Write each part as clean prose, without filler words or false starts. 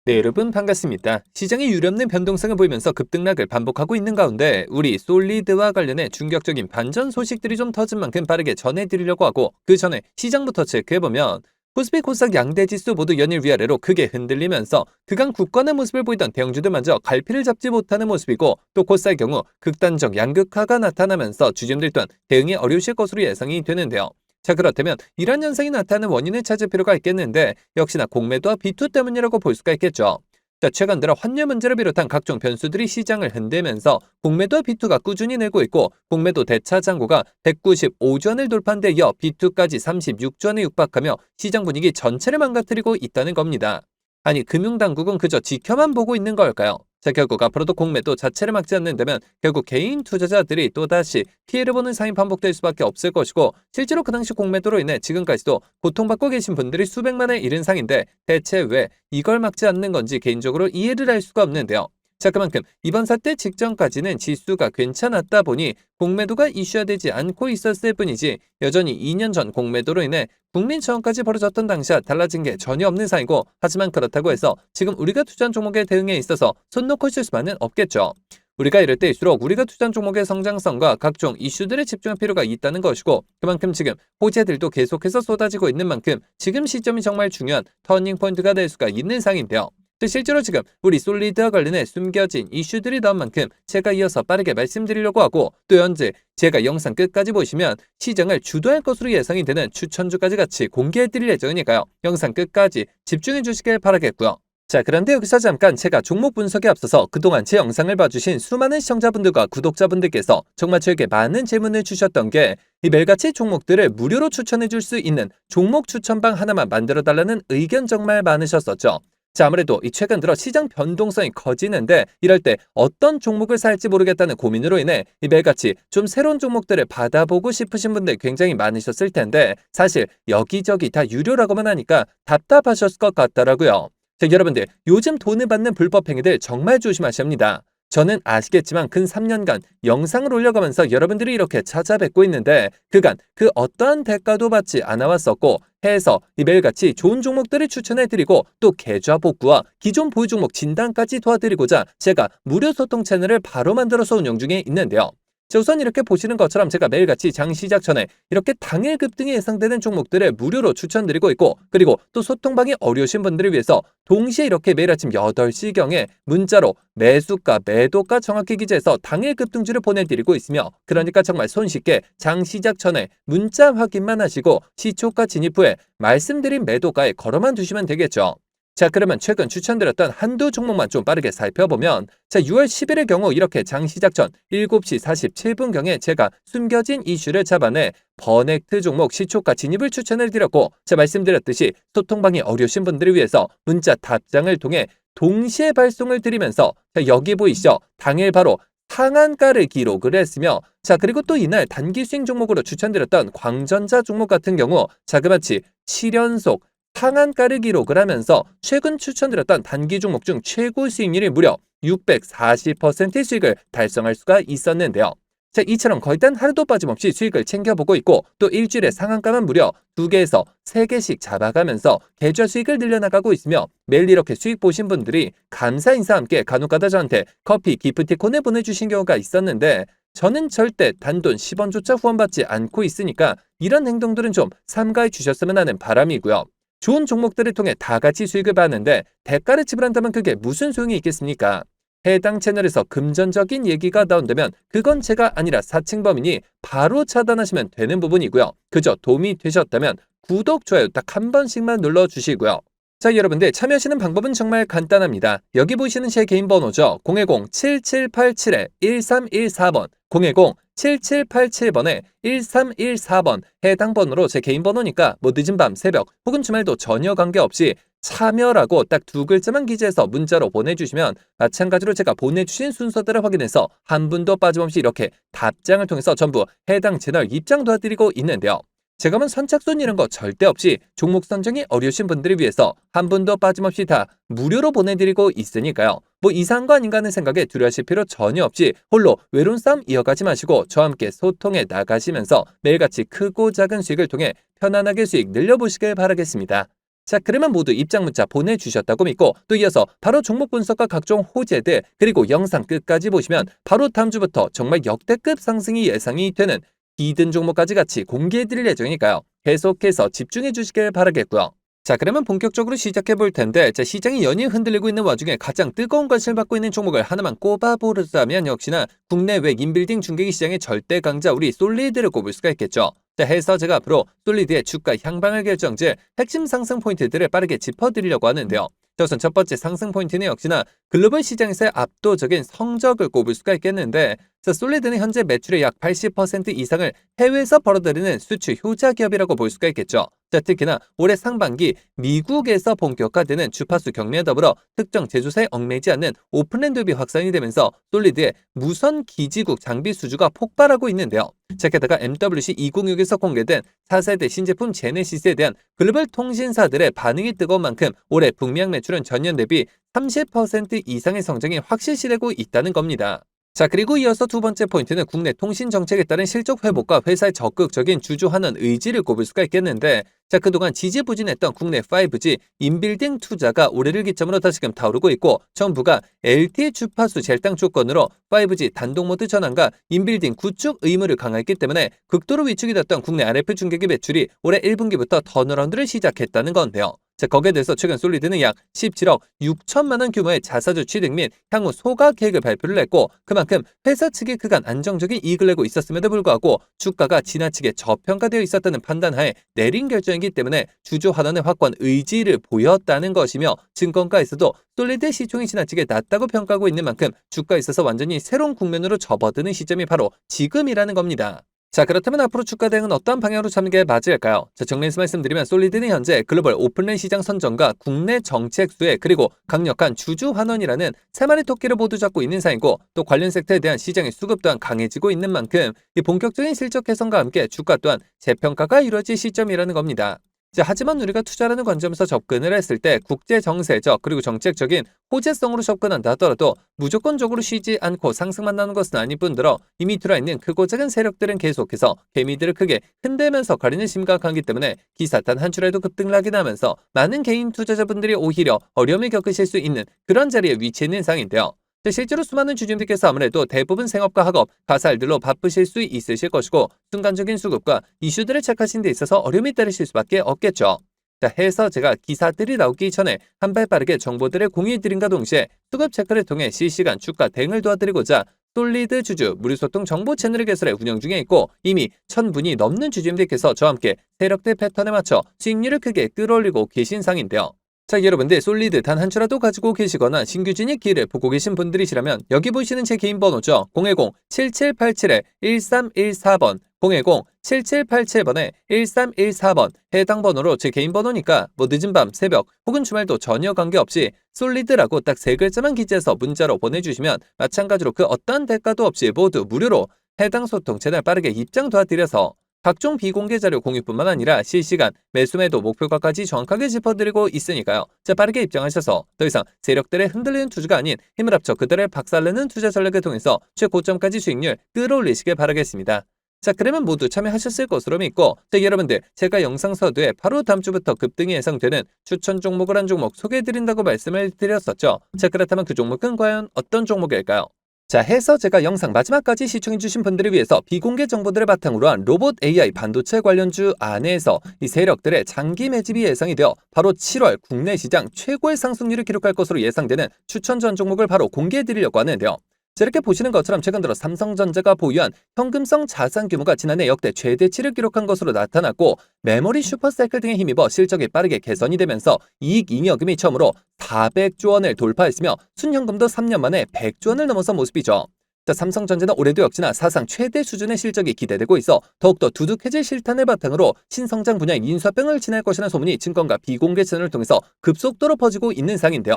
네, 여러분 반갑습니다. 시장이 유례없는 변동성을 보이면서 급등락을 반복하고 있는 가운데 우리 솔리드와 관련해 충격적인 반전 소식들이 좀 터진 만큼 빠르게 전해드리려고 하고, 그 전에 시장부터 체크해보면 코스피 코스닥 양대 지수 모두 연일 위아래로 크게 흔들리면서 그간 굳건한 모습을 보이던 대형주들마저 갈피를 잡지 못하는 모습이고, 또 코스닥의 경우 극단적 양극화가 나타나면서 주주들 또한 대응이 어려우실 것으로 예상이 되는데요. 자, 그렇다면 이런 현상이 나타나는 원인을 찾을 필요가 있겠는데, 역시나 공매도와 비투 때문이라고 볼 수가 있겠죠. 자, 최근 들어 환율 문제를 비롯한 각종 변수들이 시장을 흔들면서 공매도와 비투가 꾸준히 내고 있고, 공매도 대차 잔고가 195조 원을 돌파한 데 이어 비투까지 36조 원에 육박하며 시장 분위기 전체를 망가뜨리고 있다는 겁니다. 아니, 금융당국은 그저 지켜만 보고 있는 걸까요? 자, 결국 앞으로도 공매도 자체를 막지 않는다면 결국 개인 투자자들이 또다시 피해를 보는 상황이 반복될 수밖에 없을 것이고, 실제로 그 당시 공매도로 인해 지금까지도 고통받고 계신 분들이 수백만에 이른 상인데, 대체 왜 이걸 막지 않는 건지 개인적으로 이해를 할 수가 없는데요. 자, 그만큼 이번 사태 직전까지는 지수가 괜찮았다 보니 공매도가 이슈화되지 않고 있었을 뿐이지, 여전히 2년 전 공매도로 인해 국민 처형까지 벌어졌던 당시와 달라진 게 전혀 없는 상이고, 하지만 그렇다고 해서 지금 우리가 투자한 종목의 대응에 있어서 손 놓고 있을 수만은 없겠죠. 우리가 이럴 때일수록 우리가 투자한 종목의 성장성과 각종 이슈들에 집중할 필요가 있다는 것이고, 그만큼 지금 호재들도 계속해서 쏟아지고 있는 만큼 지금 시점이 정말 중요한 터닝포인트가 될 수가 있는 상인데요. 실제로 지금 우리 솔리드와 관련해 숨겨진 이슈들이 나온 만큼 제가 이어서 빠르게 말씀드리려고 하고, 또 현재 제가 영상 끝까지 보시면 시장을 주도할 것으로 예상이 되는 추천주까지 같이 공개해드릴 예정이니까요. 영상 끝까지 집중해 주시길 바라겠고요. 자, 그런데 여기서 잠깐 제가 종목 분석에 앞서서 그동안 제 영상을 봐주신 수많은 시청자분들과 구독자분들께서 정말 저에게 많은 질문을 주셨던 게, 이 매일같이 종목들을 무료로 추천해 줄 수 있는 종목 추천방 하나만 만들어 달라는 의견 정말 많으셨었죠. 자, 아무래도 이 최근 들어 시장 변동성이 커지는데, 이럴 때 어떤 종목을 살지 모르겠다는 고민으로 인해 이 매일같이 좀 새로운 종목들을 받아보고 싶으신 분들 굉장히 많으셨을 텐데, 사실 여기저기 다 유료라고만 하니까 답답하셨을 것 같더라고요. 자, 여러분들 요즘 돈을 받는 불법 행위들 정말 조심하셔야 합니다. 저는 아시겠지만 근 3년간 영상을 올려가면서 여러분들이 이렇게 찾아뵙고 있는데, 그간 그 어떠한 대가도 받지 않아왔었고, 해서 이 매일같이 좋은 종목들을 추천해드리고, 또 계좌 복구와 기존 보유 종목 진단까지 도와드리고자 제가 무료 소통 채널을 바로 만들어서 운영 중에 있는데요. 자, 우선 이렇게 보시는 것처럼 제가 매일같이 장 시작 전에 이렇게 당일 급등이 예상되는 종목들을 무료로 추천드리고 있고, 그리고 또 소통방이 어려우신 분들을 위해서 동시에 이렇게 매일 아침 8시경에 문자로 매수가, 매도가 정확히 기재해서 당일 급등주를 보내드리고 있으며, 그러니까 정말 손쉽게 장 시작 전에 문자 확인만 하시고 시초가 진입 후에 말씀드린 매도가에 걸어만 두시면 되겠죠. 자, 그러면 최근 추천드렸던 한두 종목만 좀 빠르게 살펴보면, 자, 6월 10일의 경우 이렇게 장 시작 전 7시 47분경에 제가 숨겨진 이슈를 잡아내 버넥트 종목 시초가 진입을 추천을 드렸고, 자, 말씀드렸듯이 소통방이 어려우신 분들을 위해서 문자 답장을 통해 동시에 발송을 드리면서, 자, 여기 보이시죠? 당일 바로 상한가를 기록을 했으며, 자, 그리고 또 이날 단기 수익 종목으로 추천드렸던 광전자 종목 같은 경우 자그마치 7연속 상한가를 기록을 하면서 최근 추천드렸던 단기 종목 중 최고 수익률이 무려 640%의 수익을 달성할 수가 있었는데요. 자, 이처럼 거의 단 하루도 빠짐없이 수익을 챙겨보고 있고, 또 일주일에 상한가만 무려 2개에서 3개씩 잡아가면서 계좌 수익을 늘려나가고 있으며, 매일 이렇게 수익 보신 분들이 감사 인사와 함께 간혹가다 저한테 커피, 기프티콘을 보내주신 경우가 있었는데, 저는 절대 단돈 10원조차 후원받지 않고 있으니까 이런 행동들은 좀 삼가해 주셨으면 하는 바람이고요. 좋은 종목들을 통해 다 같이 수익을 받는데 대가를 지불한다면 그게 무슨 소용이 있겠습니까? 해당 채널에서 금전적인 얘기가 나온다면 그건 제가 아니라 사칭범이니 바로 차단하시면 되는 부분이고요. 그저 도움이 되셨다면 구독, 좋아요 딱 한 번씩만 눌러주시고요. 자, 여러분들 참여하시는 방법은 정말 간단합니다. 여기 보이시는 제 개인 번호죠. 010-7787-1314번 010-7787번에 1314번 해당 번호로 제 개인 번호니까 뭐 늦은 밤, 새벽 혹은 주말도 전혀 관계없이 참여라고 딱 두 글자만 기재해서 문자로 보내주시면, 마찬가지로 제가 보내주신 순서대로 확인해서 한 분도 빠짐없이 이렇게 답장을 통해서 전부 해당 채널 입장 도와드리고 있는데요. 제가 선착순 이런 거 절대 없이 종목 선정이 어려우신 분들을 위해서 한 분도 빠짐없이 다 무료로 보내드리고 있으니까요. 뭐 이상한 거 아닌가 하는 생각에 두려워하실 필요 전혀 없이 홀로 외로운 싸움 이어가지 마시고 저와 함께 소통해 나가시면서 매일같이 크고 작은 수익을 통해 편안하게 수익 늘려보시길 바라겠습니다. 자, 그러면 모두 입장 문자 보내주셨다고 믿고 또 이어서 바로 종목 분석과 각종 호재들 그리고 영상 끝까지 보시면 바로 다음 주부터 정말 역대급 상승이 예상이 되는 히든 종목까지 같이 공개해드릴 예정이니까요. 계속해서 집중해 주시길 바라겠고요. 자, 그러면 본격적으로 시작해 볼 텐데, 자, 시장이 연이어 흔들리고 있는 와중에 가장 뜨거운 관심을 받고 있는 종목을 하나만 꼽아보자면 역시나 국내외 인빌딩 중개기 시장의 절대 강자 우리 솔리드를 꼽을 수가 있겠죠. 자, 해서 제가 앞으로 솔리드의 주가 향방을 결정질 핵심 상승 포인트들을 빠르게 짚어드리려고 하는데요. 자, 우선 첫 번째 상승 포인트는 역시나 글로벌 시장에서의 압도적인 성적을 꼽을 수가 있겠는데, 자, 솔리드는 현재 매출의 약 80% 이상을 해외에서 벌어들이는 수출 효자 기업이라고 볼 수가 있겠죠. 자, 특히나 올해 상반기 미국에서 본격화되는 주파수 경매에 더불어 특정 제조사에 얽매이지 않는 오픈랜드업이 확산이 되면서 솔리드의 무선 기지국 장비 수주가 폭발하고 있는데요. 자, 게다가 MWC 2026에서 공개된 4세대 신제품 제네시스에 대한 글로벌 통신사들의 반응이 뜨거운 만큼 올해 북미향 매출은 전년 대비 30% 이상의 성장이 확실시되고 있다는 겁니다. 자, 그리고 이어서 두 번째 포인트는 국내 통신 정책에 따른 실적 회복과 회사의 적극적인 주주환원 의지를 꼽을 수가 있겠는데, 자, 그동안 지지부진했던 국내 5G 인빌딩 투자가 올해를 기점으로 다시금 타오르고 있고, 정부가 LTE 주파수 젤당 조건으로 5G 단독 모드 전환과 인빌딩 구축 의무를 강화했기 때문에 극도로 위축이 됐던 국내 RF 중계기 매출이 올해 1분기부터 턴어라운드를 시작했다는 건데요. 자, 거기에 대해서 최근 솔리드는 약 17억 6천만 원 규모의 자사주 취득 및 향후 소각 계획을 발표를 했고, 그만큼 회사 측이 그간 안정적인 이익을 내고 있었음에도 불구하고 주가가 지나치게 저평가되어 있었다는 판단하에 내린 결정이기 때문에 주주 환원의 확고한 의지를 보였다는 것이며, 증권가에서도 솔리드의 시총이 지나치게 낮다고 평가하고 있는 만큼 주가에 있어서 완전히 새로운 국면으로 접어드는 시점이 바로 지금이라는 겁니다. 자, 그렇다면 앞으로 주가 대응은 어떤 방향으로 잡는 게 맞을까요? 자, 정리해서 말씀드리면 솔리드는 현재 글로벌 오픈랜 시장 선정과 국내 정책 수혜 그리고 강력한 주주 환원이라는 세 마리 토끼를 모두 잡고 있는 상이고, 또 관련 섹터에 대한 시장의 수급 또한 강해지고 있는 만큼 이 본격적인 실적 개선과 함께 주가 또한 재평가가 이루어질 시점이라는 겁니다. 자, 하지만 우리가 투자라는 관점에서 접근을 했을 때 국제 정세적 그리고 정책적인 호재성으로 접근한다 하더라도 무조건적으로 쉬지 않고 상승만 나는 것은 아닐 뿐더러 이미 들어있는 크고 작은 세력들은 계속해서 개미들을 크게 흔들면서 가리는 심각하기 때문에 기사 단 한 줄에도 급등락이 나면서 많은 개인 투자자분들이 오히려 어려움을 겪으실 수 있는 그런 자리에 위치해 있는 상인데요. 실제로 수많은 주주님들께서 아무래도 대부분 생업과 학업, 가사일들로 바쁘실 수 있으실 것이고, 순간적인 수급과 이슈들을 체크하신 데 있어서 어려움이 따르실 수밖에 없겠죠. 자, 해서 제가 기사들이 나오기 전에 한 발 빠르게 정보들을 공유해드린과 동시에 수급 체크를 통해 실시간 주가 대응을 도와드리고자 솔리드 주주 무료소통 정보 채널을 개설해 운영 중에 있고, 이미 1000분이 넘는 주주님들께서 저와 함께 세력대 패턴에 맞춰 수익률을 크게 끌어올리고 계신 상인데요. 자, 여러분들 솔리드 단 한 주라도 가지고 계시거나 신규 진입 기회를 보고 계신 분들이시라면 여기 보시는 제 개인 번호죠. 010-7787-1314번 010-7787번에 1314번 해당 번호로 제 개인 번호니까 뭐 늦은 밤, 새벽 혹은 주말도 전혀 관계없이 솔리드라고 딱 세 글자만 기재해서 문자로 보내주시면 마찬가지로 그 어떤 대가도 없이 모두 무료로 해당 소통 채널 빠르게 입장 도와드려서 각종 비공개 자료 공유뿐만 아니라 실시간 매수매도 목표가까지 정확하게 짚어드리고 있으니까요. 자, 빠르게 입장하셔서 더 이상 세력들의 흔들리는 투자가 아닌 힘을 합쳐 그들을 박살내는 투자 전략을 통해서 최고점까지 수익률 끌어올리시길 바라겠습니다. 자, 그러면 모두 참여하셨을 것으로 믿고, 자, 여러분들 제가 영상 서두에 바로 다음 주부터 급등이 예상되는 추천 종목을 한 종목 소개해드린다고 말씀을 드렸었죠. 자, 그렇다면 그 종목은 과연 어떤 종목일까요? 자, 해서 제가 영상 마지막까지 시청해주신 분들을 위해서 비공개 정보들을 바탕으로 한 로봇 AI 반도체 관련주 안에서 이 세력들의 장기 매집이 예상이 되어 바로 7월 국내 시장 최고의 상승률을 기록할 것으로 예상되는 추천 전 종목을 바로 공개해드리려고 하는데요. 자, 이렇게 보시는 것처럼 최근 들어 삼성전자가 보유한 현금성 자산 규모가 지난해 역대 최대치를 기록한 것으로 나타났고, 메모리 슈퍼사이클 등에 힘입어 실적이 빠르게 개선이 되면서 이익 잉여금이 처음으로 400조 원을 돌파했으며 순현금도 3년 만에 100조 원을 넘어선 모습이죠. 자, 삼성전자는 올해도 역시나 사상 최대 수준의 실적이 기대되고 있어 더욱더 두둑해질 실탄을 바탕으로 신성장 분야의 인수합병을 진행할 것이라는 소문이 증권가 비공개 채널을 통해서 급속도로 퍼지고 있는 상인데요.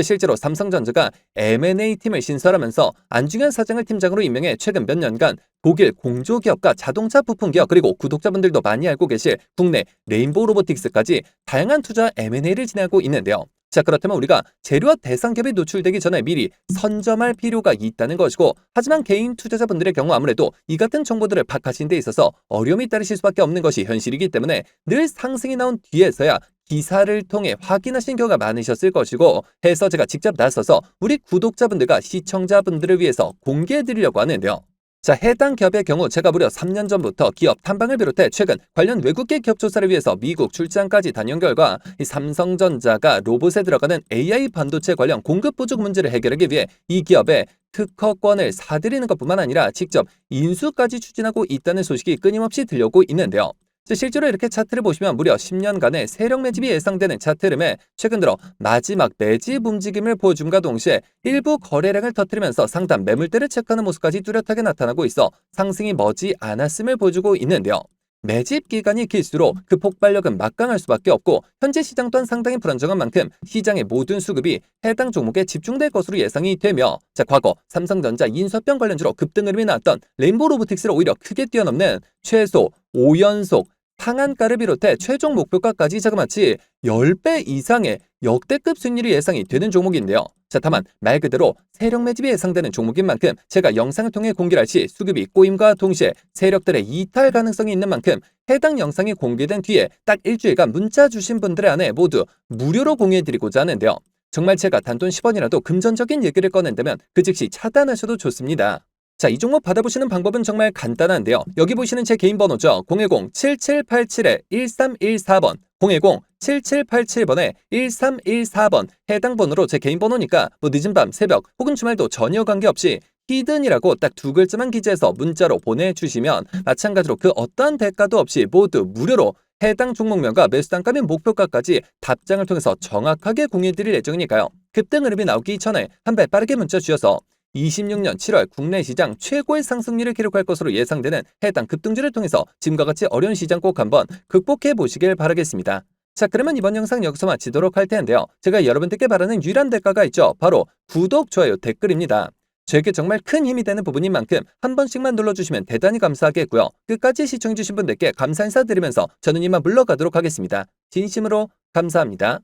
실제로 삼성전자가 M&A 팀을 신설하면서 안중현 사장을 팀장으로 임명해 최근 몇 년간 독일 공조기업과 자동차 부품기업 그리고 구독자분들도 많이 알고 계실 국내 레인보우 로보틱스까지 다양한 투자 M&A를 진행하고 있는데요. 자, 그렇다면 우리가 재료와 대상겹이 노출되기 전에 미리 선점할 필요가 있다는 것이고, 하지만 개인 투자자분들의 경우 아무래도 이 같은 정보들을 파악하시는 데 있어서 어려움이 따르실 수밖에 없는 것이 현실이기 때문에 늘 상승이 나온 뒤에서야 기사를 통해 확인하신 경우가 많으셨을 것이고, 해서 제가 직접 나서서 우리 구독자분들과 시청자분들을 위해서 공개해드리려고 하는데요. 자, 해당 기업의 경우 제가 무려 3년 전부터 기업 탐방을 비롯해 최근 관련 외국계 기업 조사를 위해서 미국 출장까지 다녀온 결과 이 삼성전자가 로봇에 들어가는 AI 반도체 관련 공급 부족 문제를 해결하기 위해 이 기업에 특허권을 사들이는 것뿐만 아니라 직접 인수까지 추진하고 있다는 소식이 끊임없이 들려오고 있는데요. 실제로 이렇게 차트를 보시면 무려 10년간의 세력 매집이 예상되는 차트 흐름에 최근 들어 마지막 매집 움직임을 보여줌과 동시에 일부 거래량을 터뜨리면서 상단 매물대를 체크하는 모습까지 뚜렷하게 나타나고 있어 상승이 머지 않았음을 보여주고 있는데요. 매집 기간이 길수록 그 폭발력은 막강할 수밖에 없고, 현재 시장 또한 상당히 불안정한 만큼 시장의 모든 수급이 해당 종목에 집중될 것으로 예상이 되며, 자, 과거 삼성전자 인수합병 관련주로 급등 흐름이 나왔던 레인보우 로보틱스를 오히려 크게 뛰어넘는 최소 5연속 상한가를 비롯해 최종 목표가까지 자그마치 10배 이상의 역대급 수익률이 예상이 되는 종목인데요. 자, 다만 말 그대로 세력 매집이 예상되는 종목인 만큼 제가 영상을 통해 공개를 할 시 수급이 꼬임과 동시에 세력들의 이탈 가능성이 있는 만큼 해당 영상이 공개된 뒤에 딱 일주일간 문자 주신 분들의 안에 모두 무료로 공유해드리고자 하는데요. 정말 제가 단돈 10원이라도 금전적인 얘기를 꺼낸다면 그 즉시 차단하셔도 좋습니다. 자, 이 종목 받아보시는 방법은 정말 간단한데요. 여기 보시는 제 개인 번호죠. 010-7787-1314번 010-7787번에 1314번 해당 번호로 제 개인 번호니까 뭐 늦은 밤, 새벽 혹은 주말도 전혀 관계없이 히든이라고 딱 두 글자만 기재해서 문자로 보내주시면 마찬가지로 그 어떠한 대가도 없이 모두 무료로 해당 종목명과 매수단가 및 목표가까지 답장을 통해서 정확하게 공유해드릴 예정이니까요. 급등 흐름이 나오기 전에 한 발 빠르게 문자 주셔서 26년 7월 국내 시장 최고의 상승률을 기록할 것으로 예상되는 해당 급등주를 통해서 지금과 같이 어려운 시장 꼭 한번 극복해 보시길 바라겠습니다. 자, 그러면 이번 영상 여기서 마치도록 할 텐데요. 제가 여러분들께 바라는 유일한 대가가 있죠. 바로 구독, 좋아요, 댓글입니다. 저에게 정말 큰 힘이 되는 부분인 만큼 한 번씩만 눌러주시면 대단히 감사하겠고요. 끝까지 시청해주신 분들께 감사 인사드리면서 저는 이만 물러가도록 하겠습니다. 진심으로 감사합니다.